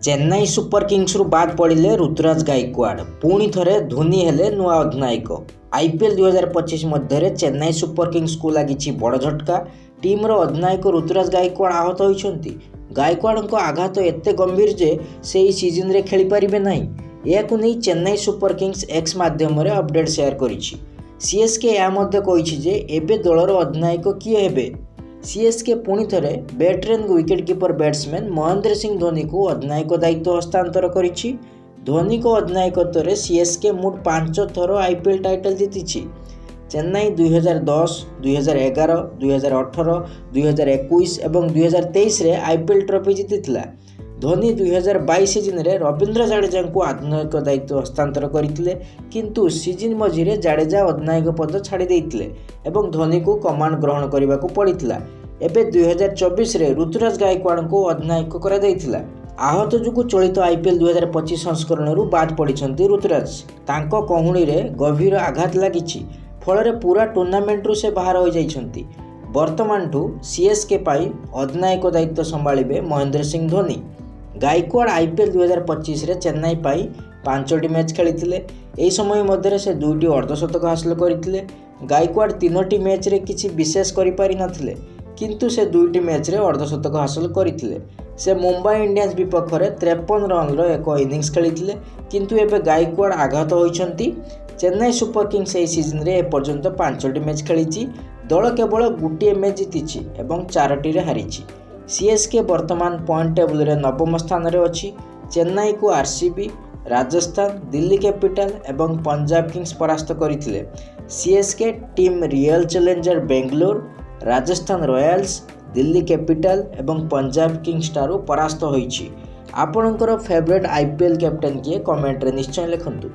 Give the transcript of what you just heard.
Chennai super Kings रु बाद पड़े ऋतुराज गायकवाड़ पुणी थे धोनी हेले नुआ अधिनायक। आईपीएल 2025 मध्य चेन्नई सुपर किंग्स को लगी बड़ झटका। टीम रो अधिनायक ऋतुराज गायकवाड़ आहत होइछंती। गायकवाड़ आघात एते गंभीर जे से सीजन रे खेली पारिबे नाही। याकु नै चेन्नई सुपर किंग्स एक्स माध्यम रे अपडेट शेयर करिछि। सीएसके या मध्य कहिछि जे एबे दलर अधिनायक किए हेबे। सीएसके पुणी थे veteran wicket keeper batsman Mahendra Singh Dhoni को अधिनायक दायित्व हस्तांतर करिछि। धोनी को अधिनायकत्व सीएसके मोट 5 थर आईपीएल टाइटल जीति। चेन्नई 2010, 2011, 2018, 2021 और 2023 रे आईपीएल ट्रॉफी जीतिथिला। धोनी 2022 सीजन रे रविंद्र जाडेजा को अधिनायक दायित्व हस्तांतर करथिले, किंतु सीजन मझिरे जाडेजा अधिनायक पद छाड़ी देइथिले एवं धोनी को कमांड ग्रहण करने को पड़िथिला। एबे 2024 रे ऋतुराज गायकवाड़ को अधिनायक करा दैथिला। आहत जुगु चलित आईपीएल 2025 संस्करण रु बाद पड़िछंती ऋतुराज। तांको कहुणी रे गभीर आघात लागिछि, फल पूरा टूर्नामेंट रु से बाहर हो जाइछंती। वर्तमान ठू सीएसके पाई अधिनायक दायित्व संभाळिबे महेंद्र सिंह धोनी। गायकवाड़ आईपीएल 2025 रे चेन्नई पाई 5टी मैच खेली। एही समय मध्य से 2टी अर्धशतक हासिल करथिले। गायकवाड़ 3टी मैच रे किछि विशेष करि पारि नथिले, किंतु से 2टी मैच रे अर्धशतक हासिल करथिले। से मुंबई इंडियंस विपक्ष रे 53 रन रो एक इनिंग्स खेली, किंतु एबे गायकवाड़ आघात होइछंती। चेन्नई सुपर किंग्स एही सीजन रे एपर्यंत 5टी मैच खेली। दल केवल गोटे मैच जीतिछि एवं 4टी रे हारिछि। सीएसके वर्तमान पॉइंट टेबल रे 9म स्थान रे अछि। चेन्नई को आरसीबी, राजस्थान, दिल्ली कैपिटल एवं पंजाब किंग्स परास्त करथिले। CSK team real challenger Bangalore, Rajasthan Royals, Delhi capital एवं पंजाब किंग्स ठारू परास्त होइछि। आपणकर फेवरेट आईपीएल कैप्टेन किए कमेंट रे निश्चय लिखंतु।